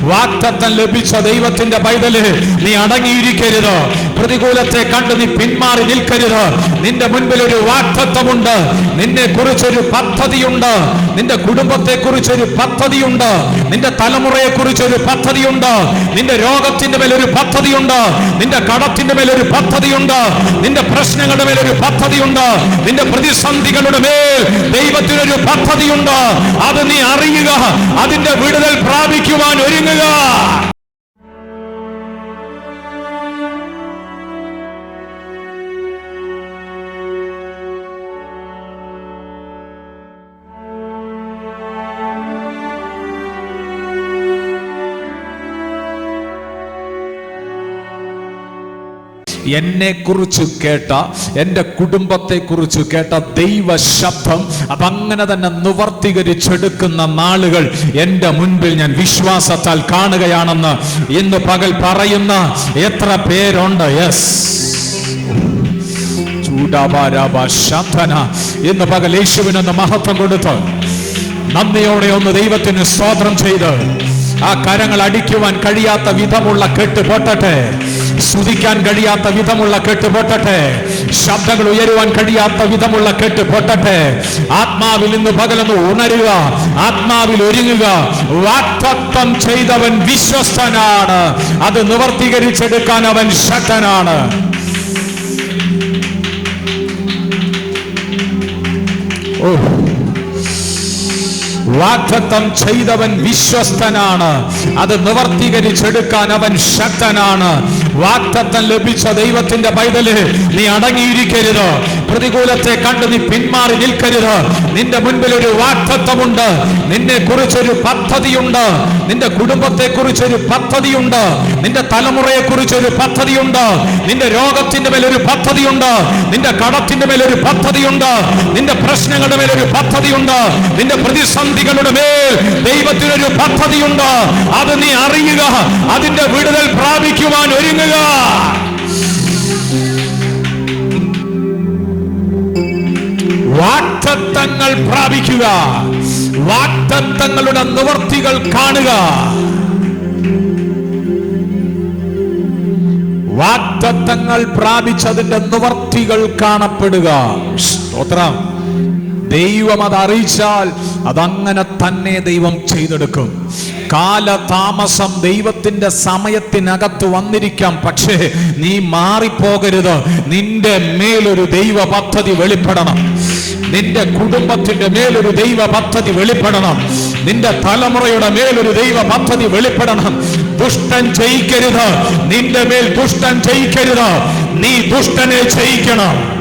വാഗ്ദത്തം ലഭിച്ച ദൈവത്തിന്റെ പൈതല്, നീ അടങ്ങിയിരിക്കരുത്. പ്രതികൂലത്തെ കണ്ട് നീ പിന്മാറി നിൽക്കരുത്. നിന്റെ മുൻപിൽ ഒരു വാഗ്ദത്തമുണ്ട്. നിന്നെ കുറിച്ചൊരു പദ്ധതിയുണ്ട്. നിന്റെ കുടുംബത്തെ കുറിച്ചൊരു പദ്ധതിയുണ്ട്. നിന്റെ തലമുറയെ കുറിച്ചൊരു പദ്ധതിയുണ്ട്. നിന്റെ രോഗത്തിന്റെ മേലൊരു പദ്ധതിയുണ്ട്. നിന്റെ കടത്തിന്റെ മേലൊരു പദ്ധതിയുണ്ട്. നിന്റെ പ്രശ്നങ്ങളുടെ മേലൊരു പദ്ധതിയുണ്ട്. നിന്റെ പ്രതിസന്ധികളുടെ മേൽ ദൈവത്തിനൊരു പദ്ധതിയുണ്ട്. അത് നീ അറിയുക. അതിന്റെ വിടുതൽ പ്രാപിക്കുവാൻ ഒരുങ്ങുക. എന്നെ കുറിച്ച് കേട്ട, എൻ്റെ കുടുംബത്തെ കുറിച്ച് കേട്ട ദൈവ ശബ്ദം അതങ്ങനെ തന്നെ നിവർത്തീകരിച്ചെടുക്കുന്ന നാളുകൾ എൻ്റെ മുൻപിൽ ഞാൻ വിശ്വാസത്താൽ കാണുകയാണെന്ന് ഇന്ന് പകൽ പറയുന്ന എത്ര പേരുണ്ട്? യെസ്, ഇന്ന് പകൽ യേശുവിനൊന്ന് മഹത്വം കൊടുത്ത് നന്ദിയോടെ ഒന്ന് ദൈവത്തിന് സ്തോത്രം ചെയ്ത് ആ കരങ്ങൾ അടിക്കുവാൻ കഴിയാത്ത വിധമുള്ള കെട്ട് പൊട്ടട്ടെ. സ്തുതിക്കാൻ കഴിയാത്ത വിധമുള്ള കെട്ട് പൊട്ടട്ടെ. ശബ്ദങ്ങൾ ഉയരുവാൻ കഴിയാത്ത വിധമുള്ള കെട്ട് പൊട്ടട്ടെ. ആത്മാവിൽ ഇന്ന് പകലൊന്ന് ഉണരുക. ആത്മാവിൽ ഒരുങ്ങുക. വാഗ്ദത്തം ചെയ്തവൻ വിശ്വസ്തനാണ്. അത് നിവർത്തീകരിച്ചെടുക്കാൻ അവൻ ശക്തനാണ്. വാഗ്ദത്തം ചെയ്തവൻ വിശ്വസ്തനാണ്. അത് നിവർത്തീകരിച്ചെടുക്കാൻ അവൻ ശക്തനാണ്. വാഗ്ദത്തം ലഭിച്ച ദൈവത്തിന്റെ പൈതല്, നീ അടങ്ങിയിരിക്കരുത്. പ്രതികൂലത്തെ കണ്ട് നീ പിന്മാറി നിൽക്കരുത്. നിന്റെ മുൻപിൽ ഒരു വാഗ്ദത്തമുണ്ട്. നിന്നെ കുറിച്ചൊരു പദ്ധതിയുണ്ട്. നിന്റെ കുടുംബത്തെ കുറിച്ചൊരു പദ്ധതിയുണ്ട്. നിന്റെ തലമുറയെ കുറിച്ചൊരു പദ്ധതിയുണ്ട്. നിന്റെ രോഗത്തിന്റെ മേലൊരു പദ്ധതിയുണ്ട്. നിന്റെ കടത്തിന്റെ മേലൊരു പദ്ധതിയുണ്ട്. നിന്റെ പ്രശ്നങ്ങളുടെ മേലൊരു പദ്ധതിയുണ്ട്. നിന്റെ പ്രതിസന്ധികളുടെ മേൽ ദൈവത്തിനൊരു പദ്ധതിയുണ്ട്. അത് നീ അറിയുക. അതിന്റെ വിടുതൽ പ്രാപിക്കുവാൻ ഒരുങ്ങുക. വാഗ്ദത്തങ്ങൾ പ്രാപിക്കുക. വാഗ്ദത്തങ്ങളുടെ നിവർത്തികൾ കാണുക. വാഗ്ദത്തങ്ങൾ പ്രാപിച്ചതിന്റെ നിവർത്തികൾ കാണപ്പെടുക. സ്തോത്രം. ദൈവം അത് അറിയിച്ചാൽ അതങ്ങനെ തന്നെ ദൈവം ചെയ്തെടുക്കും. കാലതാമസം ദൈവത്തിന്റെ സമയത്തിനകത്ത് വന്നിരിക്കാം. പക്ഷേ നീ മാറിപ്പോകരുത്. നിന്റെ മേലൊരു ദൈവ പദ്ധതി വെളിപ്പെടണം. നിന്റെ കുടുംബത്തിന്റെ മേലൊരു ദൈവ പദ്ധതി വെളിപ്പെടണം. നിന്റെ തലമുറയുടെ മേലൊരു ദൈവ പദ്ധതി വെളിപ്പെടണം. ദുഷ്ടൻ ജയിക്കരുത്. നിന്റെ മേൽ ദുഷ്ടൻ ജയിക്കരുത്. നീ ദുഷ്ടനെ ജയിക്കണം.